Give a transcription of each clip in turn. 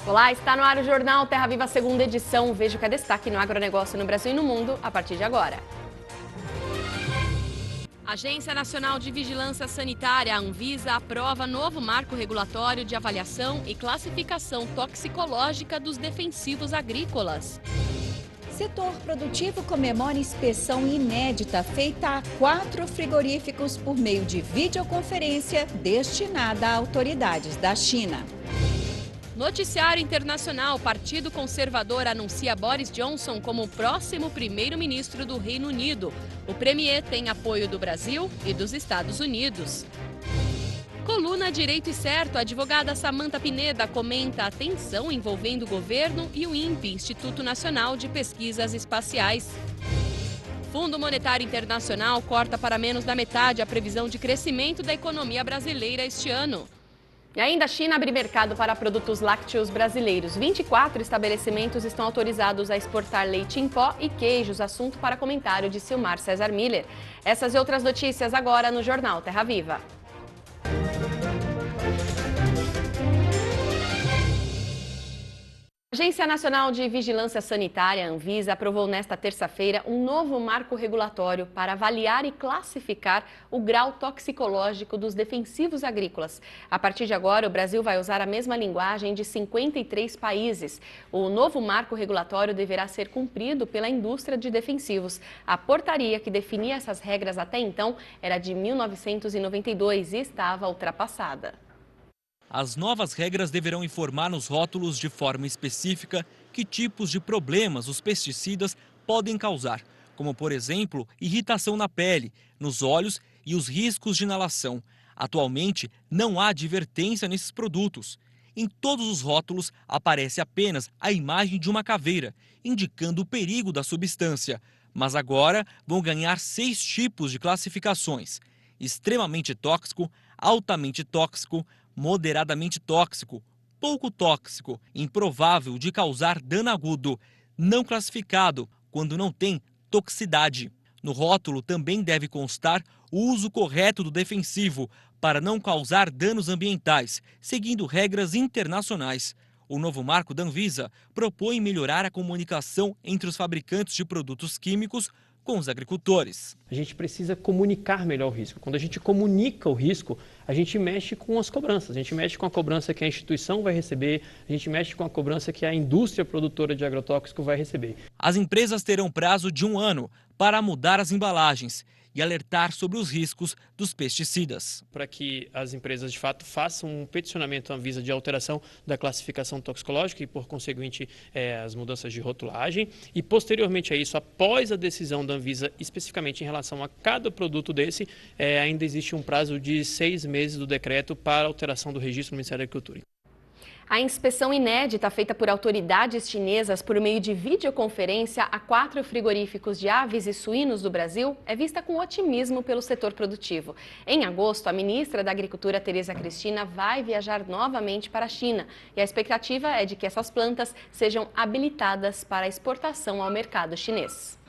Olá, está no ar o Jornal Terra Viva, segunda edição. Veja o que é destaque no agronegócio no Brasil e no mundo a partir de agora. Agência Nacional de Vigilância Sanitária, Anvisa, aprova novo marco regulatório de avaliação e classificação toxicológica dos defensivos agrícolas. Setor produtivo comemora inspeção inédita feita a 4 frigoríficos por meio de videoconferência destinada a autoridades da China. Noticiário internacional, Partido Conservador anuncia Boris Johnson como o próximo primeiro-ministro do Reino Unido. O premier tem apoio do Brasil e dos Estados Unidos. Coluna Direito e Certo, a advogada Samantha Pineda comenta a tensão envolvendo o governo e o INPE, Instituto Nacional de Pesquisas Espaciais. Fundo Monetário Internacional corta para menos da metade a previsão de crescimento da economia brasileira este ano. E ainda a China abre mercado para produtos lácteos brasileiros. 24 estabelecimentos estão autorizados a exportar leite em pó e queijos. Assunto para comentário de Silmar César Miller. Essas e outras notícias agora no Jornal Terra Viva. A Agência Nacional de Vigilância Sanitária, Anvisa, aprovou nesta terça-feira um novo marco regulatório para avaliar e classificar o grau toxicológico dos defensivos agrícolas. A partir de agora, o Brasil vai usar a mesma linguagem de 53 países. O novo marco regulatório deverá ser cumprido pela indústria de defensivos. A portaria que definia essas regras até então era de 1992 e estava ultrapassada. As novas regras deverão informar nos rótulos de forma específica que tipos de problemas os pesticidas podem causar, como, por exemplo, irritação na pele, nos olhos e os riscos de inalação. Atualmente, não há advertência nesses produtos. Em todos os rótulos aparece apenas a imagem de uma caveira, indicando o perigo da substância. Mas agora vão ganhar 6 tipos de classificações: extremamente tóxico, altamente tóxico, moderadamente tóxico, pouco tóxico, improvável de causar dano agudo, não classificado, quando não tem toxicidade. No rótulo também deve constar o uso correto do defensivo para não causar danos ambientais, seguindo regras internacionais. O novo marco da Anvisa propõe melhorar a comunicação entre os fabricantes de produtos químicos com os agricultores. A gente precisa comunicar melhor o risco. Quando a gente comunica o risco, a gente mexe com as cobranças. A gente mexe com a cobrança que a instituição vai receber, a gente mexe com a cobrança que a indústria produtora de agrotóxico vai receber. As empresas terão prazo de 1 ano para mudar as embalagens e alertar sobre os riscos dos pesticidas. Para que as empresas, de fato, façam um peticionamento à Anvisa de alteração da classificação toxicológica e, por conseguinte, as mudanças de rotulagem. E, posteriormente a isso, após a decisão da Anvisa, especificamente em relação a cada produto desse, ainda existe um prazo de 6 meses do decreto para alteração do registro do Ministério da Agricultura. A inspeção inédita feita por autoridades chinesas por meio de videoconferência a 4 frigoríficos de aves e suínos do Brasil é vista com otimismo pelo setor produtivo. Em agosto, a ministra da Agricultura, Tereza Cristina, vai viajar novamente para a China e a expectativa é de que essas plantas sejam habilitadas para exportação ao mercado chinês.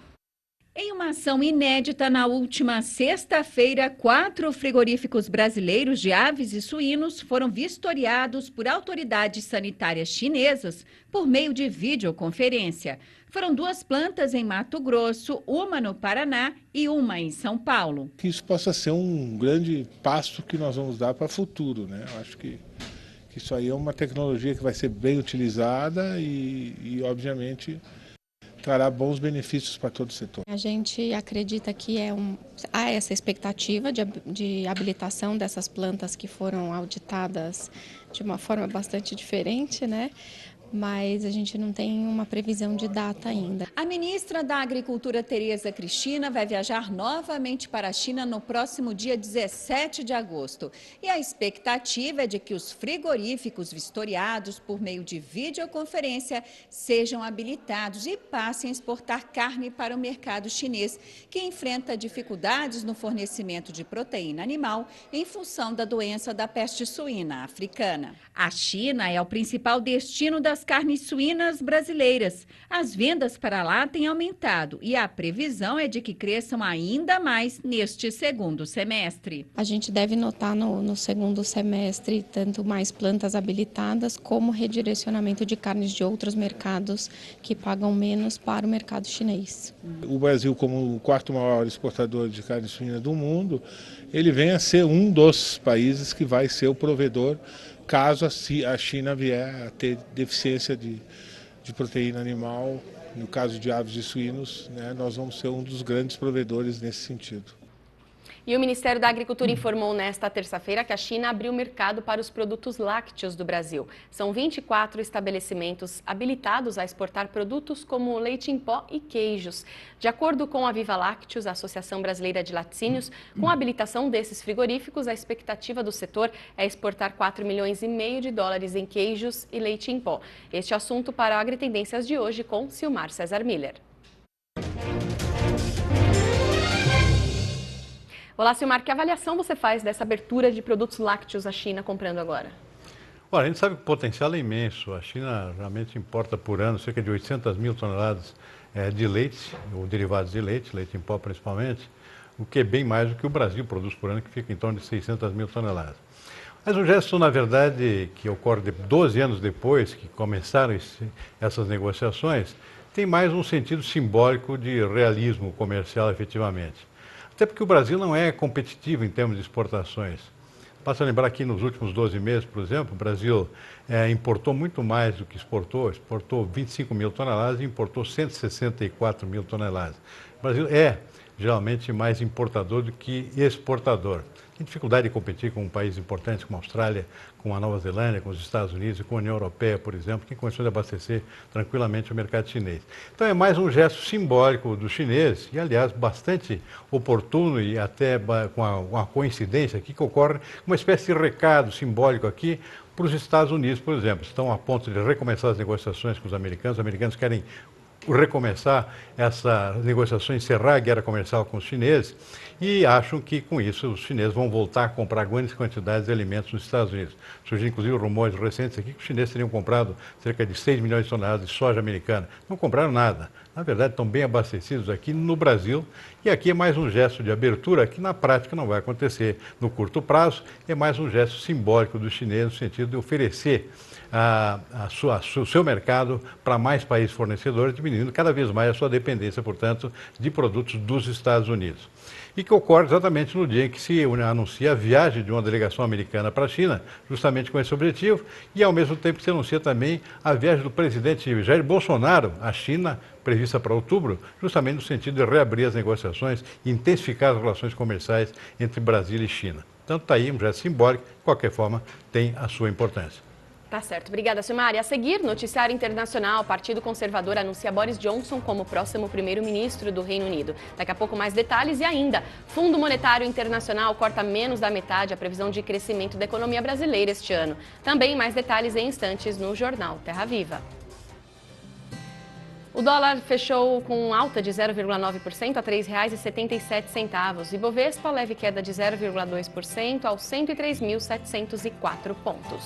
Em uma ação inédita, na última sexta-feira, 4 frigoríficos brasileiros de aves e suínos foram vistoriados por autoridades sanitárias chinesas por meio de videoconferência. Foram 2 plantas em Mato Grosso, uma no Paraná e uma em São Paulo. Que isso possa ser um grande passo que nós vamos dar para o futuro, né? Eu acho que isso aí é uma tecnologia que vai ser bem utilizada e obviamente, trará bons benefícios para todo o setor. A gente acredita que há essa expectativa de habilitação dessas plantas que foram auditadas de uma forma bastante diferente, né? Mas a gente não tem uma previsão de data ainda. A ministra da Agricultura, Tereza Cristina, vai viajar novamente para a China no próximo dia 17 de agosto. E a expectativa é de que os frigoríficos vistoriados por meio de videoconferência sejam habilitados e passem a exportar carne para o mercado chinês, que enfrenta dificuldades no fornecimento de proteína animal em função da doença da peste suína africana. A China é o principal destino das carnes suínas brasileiras. As vendas para lá têm aumentado e a previsão é de que cresçam ainda mais neste segundo semestre. A gente deve notar no segundo semestre tanto mais plantas habilitadas como redirecionamento de carnes de outros mercados que pagam menos para o mercado chinês. O Brasil, como o quarto maior exportador de carne suína do mundo, ele vem a ser um dos países que vai ser o provedor caso a China vier a ter deficiência de proteína animal. No caso de aves e suínos, né, nós vamos ser um dos grandes provedores nesse sentido. E o Ministério da Agricultura informou nesta terça-feira que a China abriu mercado para os produtos lácteos do Brasil. São 24 estabelecimentos habilitados a exportar produtos como leite em pó e queijos. De acordo com a Viva Lácteos, a Associação Brasileira de Laticínios, com a habilitação desses frigoríficos, a expectativa do setor é exportar 4,5 milhões de dólares em queijos e leite em pó. Este assunto para a Agritendências de hoje com Silmar César Miller. Olá, Silmar, que avaliação você faz dessa abertura de produtos lácteos à China comprando agora? Olha, a gente sabe que o potencial é imenso. A China realmente importa por ano cerca de 800 mil toneladas de leite, ou derivados de leite, leite em pó principalmente, o que é bem mais do que o Brasil produz por ano, que fica em torno de 600 mil toneladas. Mas o gesto, na verdade, que ocorre 12 anos depois que começaram essas negociações, tem mais um sentido simbólico de realismo comercial, efetivamente. Até porque o Brasil não é competitivo em termos de exportações. Basta lembrar que nos últimos 12 meses, por exemplo, o Brasil importou muito mais do que exportou. Exportou 25 mil toneladas e importou 164 mil toneladas. O Brasil é geralmente mais importador do que exportador. Tem dificuldade de competir com países importantes como a Austrália, com a Nova Zelândia, com os Estados Unidos e com a União Europeia, por exemplo, que tem condições de abastecer tranquilamente o mercado chinês. Então é mais um gesto simbólico dos chineses e, aliás, bastante oportuno e até com uma coincidência aqui que ocorre uma espécie de recado simbólico aqui para os Estados Unidos, por exemplo. Estão a ponto de recomeçar as negociações com os americanos querem recomeçar essa negociação, encerrar a guerra comercial com os chineses e acham que com isso os chineses vão voltar a comprar grandes quantidades de alimentos nos Estados Unidos. Surgiram inclusive rumores recentes aqui que os chineses teriam comprado cerca de 6 milhões de toneladas de soja americana. Não compraram nada. Na verdade, estão bem abastecidos aqui no Brasil e aqui é mais um gesto de abertura que na prática não vai acontecer no curto prazo, é mais um gesto simbólico dos chineses no sentido de oferecer o seu mercado para mais países fornecedores, diminuindo cada vez mais a sua dependência, portanto, de produtos dos Estados Unidos. E que ocorre exatamente no dia em que se anuncia a viagem de uma delegação americana para a China, justamente com esse objetivo, e ao mesmo tempo que se anuncia também a viagem do presidente Jair Bolsonaro à China, prevista para outubro, justamente no sentido de reabrir as negociações e intensificar as relações comerciais entre Brasil e China. Então está aí um gesto simbólico, de qualquer forma, tem a sua importância. Tá certo. Obrigada, Silmar. E a seguir, noticiário internacional. O Partido Conservador anuncia Boris Johnson como próximo primeiro-ministro do Reino Unido. Daqui a pouco mais detalhes e ainda, Fundo Monetário Internacional corta menos da metade a previsão de crescimento da economia brasileira este ano. Também mais detalhes em instantes no Jornal Terra Viva. O dólar fechou com alta de 0,9% a R$ 3,77. E Bovespa leve queda de 0,2% aos 103.704 pontos.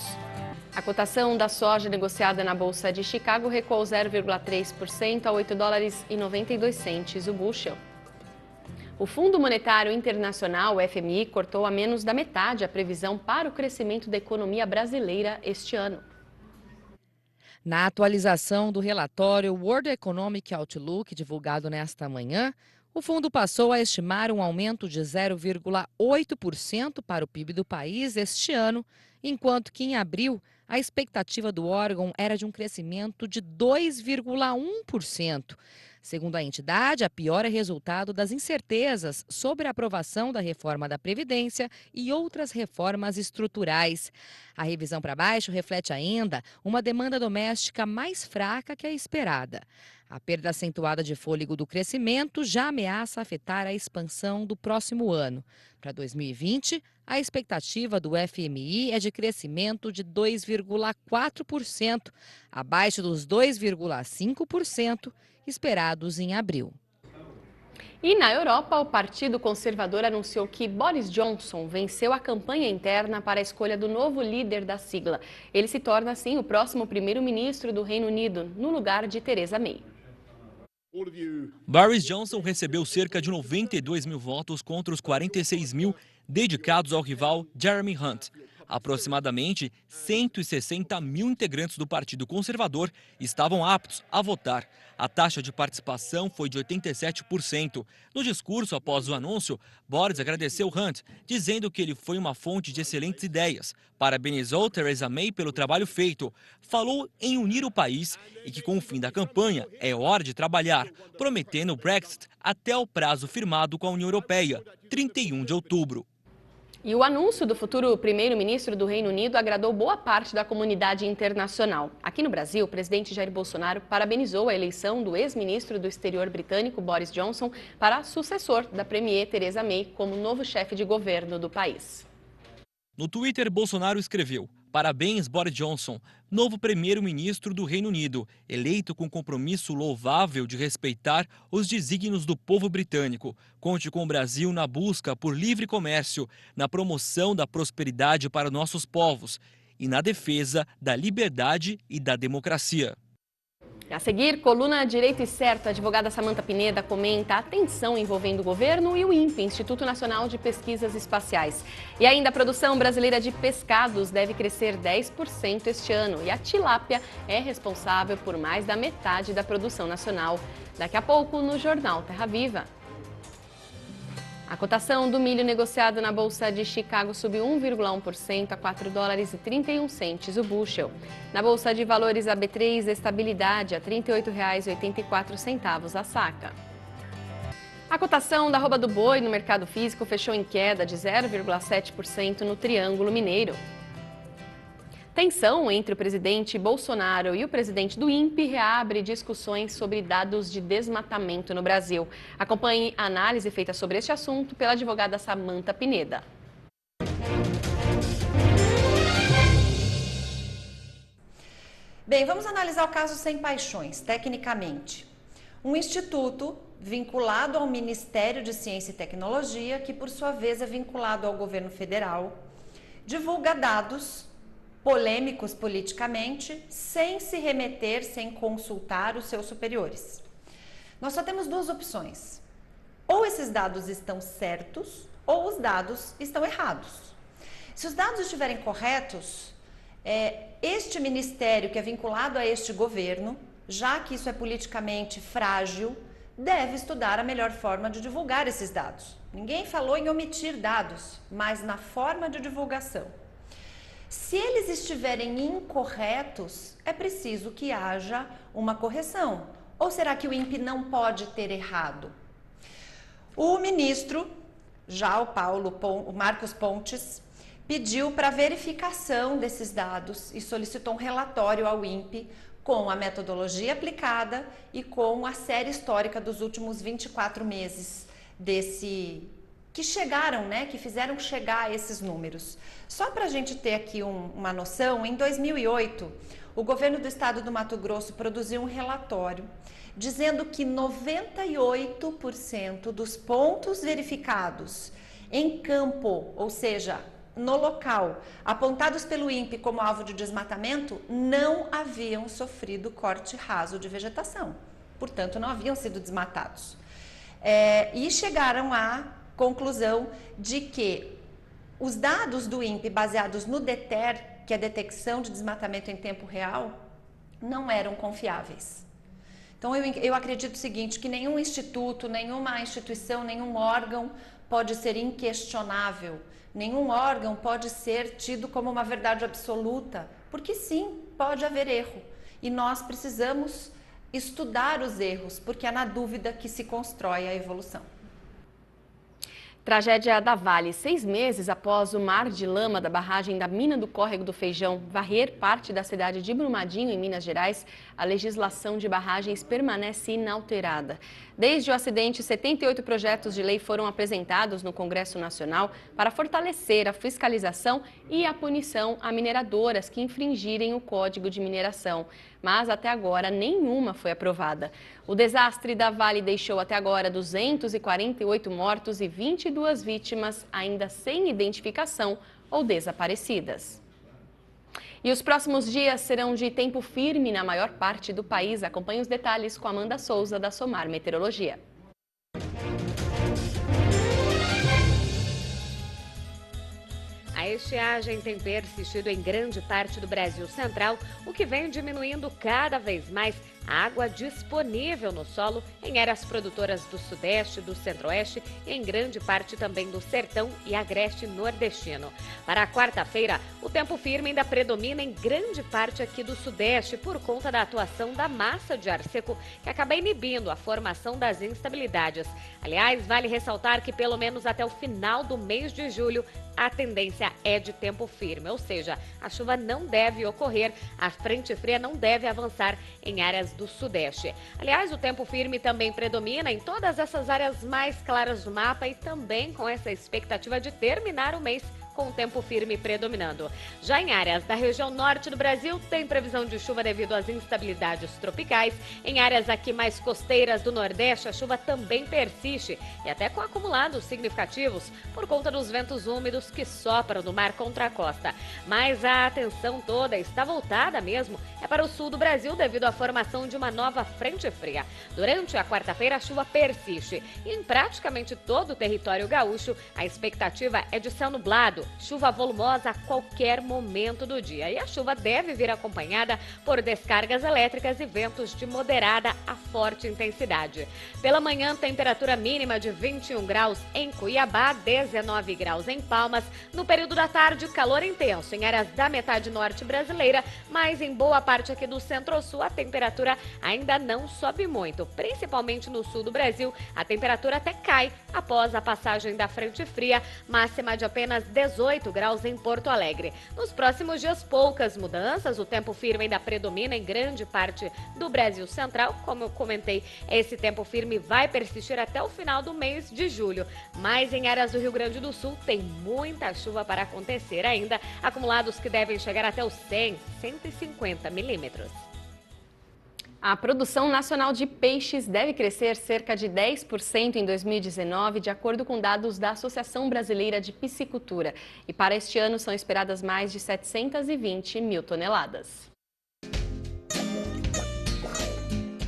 A cotação da soja negociada na Bolsa de Chicago recuou 0,3% a $8,92 o bushel. O Fundo Monetário Internacional, o FMI, cortou a menos da metade a previsão para o crescimento da economia brasileira este ano. Na atualização do relatório World Economic Outlook, divulgado nesta manhã, o fundo passou a estimar um aumento de 0,8% para o PIB do país este ano, enquanto que em abril a expectativa do órgão era de um crescimento de 2,1%. Segundo a entidade, a piora é resultado das incertezas sobre a aprovação da reforma da Previdência e outras reformas estruturais. A revisão para baixo reflete ainda uma demanda doméstica mais fraca que a esperada. A perda acentuada de fôlego do crescimento já ameaça afetar a expansão do próximo ano. Para 2020, a expectativa do FMI é de crescimento de 2,4%, abaixo dos 2,5% esperados em abril. E na Europa, o Partido Conservador anunciou que Boris Johnson venceu a campanha interna para a escolha do novo líder da sigla. Ele se torna, assim, o próximo primeiro-ministro do Reino Unido, no lugar de Theresa May. Boris Johnson recebeu cerca de 92 mil votos contra os 46 mil dedicados ao rival Jeremy Hunt. Aproximadamente 160 mil integrantes do Partido Conservador estavam aptos a votar. A taxa de participação foi de 87%. No discurso após o anúncio, Boris agradeceu Hunt, dizendo que ele foi uma fonte de excelentes ideias. Parabenizou Theresa May pelo trabalho feito. Falou em unir o país e que com o fim da campanha é hora de trabalhar, prometendo o Brexit até o prazo firmado com a União Europeia, 31 de outubro. E o anúncio do futuro primeiro-ministro do Reino Unido agradou boa parte da comunidade internacional. Aqui no Brasil, o presidente Jair Bolsonaro parabenizou a eleição do ex-ministro do Exterior britânico Boris Johnson para sucessor da premier Theresa May como novo chefe de governo do país. No Twitter, Bolsonaro escreveu: "Parabéns, Boris Johnson, novo primeiro-ministro do Reino Unido, eleito com compromisso louvável de respeitar os desígnios do povo britânico. Conte com o Brasil na busca por livre comércio, na promoção da prosperidade para nossos povos e na defesa da liberdade e da democracia." A seguir, coluna Direito e Certo, a advogada Samantha Pineda comenta a tensão envolvendo o governo e o INPE, Instituto Nacional de Pesquisas Espaciais. E ainda a produção brasileira de pescados deve crescer 10% este ano e a tilápia é responsável por mais da metade da produção nacional. Daqui a pouco no Jornal Terra Viva. A cotação do milho negociado na Bolsa de Chicago subiu 1,1% a $4,31 o bushel. Na Bolsa de Valores a B3, estabilidade a R$ 38,84 a saca. A cotação da arroba do boi no mercado físico fechou em queda de 0,7% no Triângulo Mineiro. Tensão entre o presidente Bolsonaro e o presidente do INPE reabre discussões sobre dados de desmatamento no Brasil. Acompanhe a análise feita sobre este assunto pela advogada Samantha Pineda. Bem, vamos analisar o caso Sem Paixões, tecnicamente. Um instituto vinculado ao Ministério de Ciência e Tecnologia, que por sua vez é vinculado ao governo federal, divulga dados polêmicos politicamente, sem se remeter, sem consultar os seus superiores. Nós só temos duas opções. Ou esses dados estão certos, ou os dados estão errados. Se os dados estiverem corretos, este ministério que é vinculado a este governo, já que isso é politicamente frágil, deve estudar a melhor forma de divulgar esses dados. Ninguém falou em omitir dados, mas na forma de divulgação. Se eles estiverem incorretos, é preciso que haja uma correção. Ou será que o INPE não pode ter errado? O ministro, já o Marcos Pontes, pediu para verificação desses dados e solicitou um relatório ao INPE com a metodologia aplicada e com a série histórica dos últimos 24 meses que chegaram, que fizeram chegar a esses números. Só para a gente ter aqui uma noção, em 2008, o governo do estado do Mato Grosso produziu um relatório dizendo que 98% dos pontos verificados em campo, ou seja, no local, apontados pelo INPE como alvo de desmatamento, não haviam sofrido corte raso de vegetação. Portanto, não haviam sido desmatados. E chegaram à conclusão de que os dados do INPE baseados no DETER, que é a detecção de desmatamento em tempo real, não eram confiáveis. Então eu acredito o seguinte, que nenhum instituto, nenhuma instituição, nenhum órgão pode ser inquestionável, nenhum órgão pode ser tido como uma verdade absoluta, porque sim, pode haver erro. E nós precisamos estudar os erros, porque é na dúvida que se constrói a evolução. Tragédia da Vale. 6 meses após o mar de lama da barragem da mina do Córrego do Feijão varrer parte da cidade de Brumadinho, em Minas Gerais, a legislação de barragens permanece inalterada. Desde o acidente, 78 projetos de lei foram apresentados no Congresso Nacional para fortalecer a fiscalização e a punição a mineradoras que infringirem o Código de Mineração. Mas até agora nenhuma foi aprovada. O desastre da Vale deixou até agora 248 mortos e 22 vítimas ainda sem identificação ou desaparecidas. E os próximos dias serão de tempo firme na maior parte do país. Acompanhe os detalhes com Amanda Souza, da Somar Meteorologia. A estiagem tem persistido em grande parte do Brasil Central, o que vem diminuindo cada vez mais a água disponível no solo em áreas produtoras do Sudeste, do Centro-Oeste e em grande parte também do Sertão e Agreste Nordestino. Para a quarta-feira, o tempo firme ainda predomina em grande parte aqui do Sudeste por conta da atuação da massa de ar seco que acaba inibindo a formação das instabilidades. Aliás, vale ressaltar que pelo menos até o final do mês de julho, a tendência é de tempo firme, ou seja, a chuva não deve ocorrer, a frente fria não deve avançar em áreas do Sudeste. Aliás, o tempo firme também predomina em todas essas áreas mais claras do mapa e também com essa expectativa de terminar o mês com o tempo firme predominando. Já em áreas da região norte do Brasil, tem previsão de chuva devido às instabilidades tropicais. Em áreas aqui mais costeiras do Nordeste, a chuva também persiste e até com acumulados significativos por conta dos ventos úmidos que sopram do mar contra a costa. Mas a atenção toda está voltada mesmo para o sul do Brasil devido à formação de uma nova frente fria. Durante a quarta-feira, a chuva persiste e em praticamente todo o território gaúcho, a expectativa é de céu nublado, chuva volumosa a qualquer momento do dia. E a chuva deve vir acompanhada por descargas elétricas e ventos de moderada a forte intensidade. Pela manhã, temperatura mínima de 21 graus em Cuiabá, 19 graus em Palmas. No período da tarde, calor intenso em áreas da metade norte brasileira, mas em boa parte aqui do centro-sul, a temperatura ainda não sobe muito. Principalmente no sul do Brasil, a temperatura até cai após a passagem da frente fria, máxima de apenas 18 graus em Porto Alegre. Nos próximos dias, poucas mudanças, o tempo firme ainda predomina em grande parte do Brasil Central. Como eu comentei, esse tempo firme vai persistir até o final do mês de julho. Mas em áreas do Rio Grande do Sul tem muita chuva para acontecer ainda, acumulados que devem chegar até os 100, 150 milímetros. A produção nacional de peixes deve crescer cerca de 10% em 2019, de acordo com dados da Associação Brasileira de Piscicultura. E para este ano são esperadas mais de 720 mil toneladas.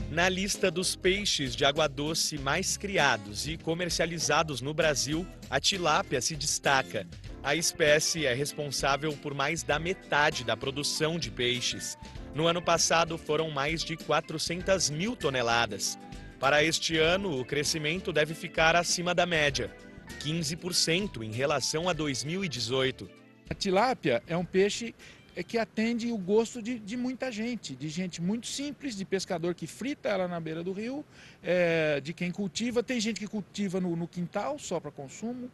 Na lista dos peixes de água doce mais criados e comercializados no Brasil, a tilápia se destaca. A espécie é responsável por mais da metade da produção de peixes. No ano passado, foram mais de 400 mil toneladas. Para este ano, o crescimento deve ficar acima da média, 15% em relação a 2018. A tilápia é um peixe que atende o gosto de muita gente, de gente muito simples, de pescador que frita ela na beira do rio, de quem cultiva. Tem gente que cultiva no quintal só para consumo.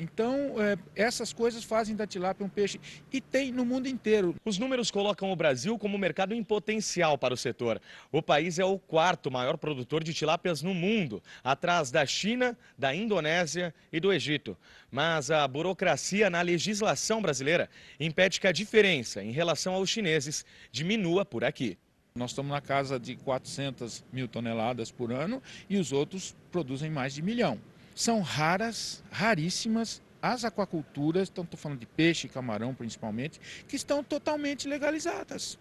Então, essas coisas fazem da tilápia um peixe e tem no mundo inteiro. Os números colocam o Brasil como mercado em potencial para o setor. O país é o quarto maior produtor de tilápias no mundo, atrás da China, da Indonésia e do Egito. Mas a burocracia na legislação brasileira impede que a diferença em relação aos chineses diminua por aqui. Nós estamos na casa de 400 mil toneladas por ano e os outros produzem mais de 1 milhão. São raríssimas as aquaculturas, estou falando de peixe e camarão principalmente, que estão totalmente legalizadas.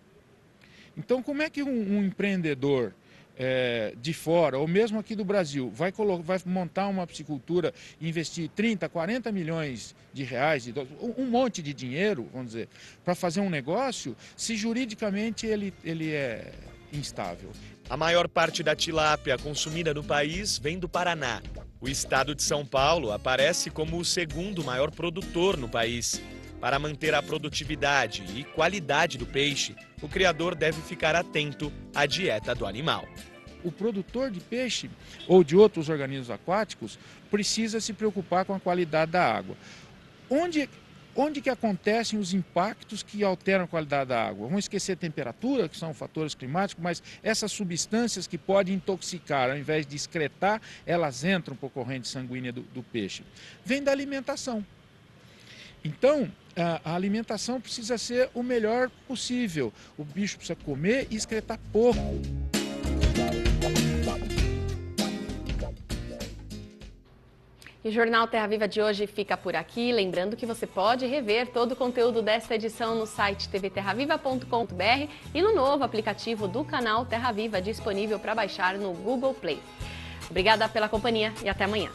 Então, como é que um empreendedor de fora, ou mesmo aqui do Brasil, vai montar uma piscicultura e investir 30, 40 milhões de reais, um monte de dinheiro, vamos dizer, para fazer um negócio, se juridicamente ele é instável? A maior parte da tilápia consumida no país vem do Paraná. O estado de São Paulo aparece como o segundo maior produtor no país. Para manter a produtividade e qualidade do peixe, o criador deve ficar atento à dieta do animal. o produtor de peixe ou de outros organismos aquáticos precisa se preocupar com a qualidade da água. Onde que acontecem os impactos que alteram a qualidade da água? Vamos esquecer a temperatura, que são fatores climáticos, mas essas substâncias que podem intoxicar, ao invés de excretar, elas entram por corrente sanguínea do peixe. Vem da alimentação. Então, a alimentação precisa ser o melhor possível. O bicho precisa comer e excretar pouco. E o Jornal Terra Viva de hoje fica por aqui. Lembrando que você pode rever todo o conteúdo desta edição no site tvterraviva.com.br e no novo aplicativo do canal Terra Viva, disponível para baixar no Google Play. Obrigada pela companhia e até amanhã.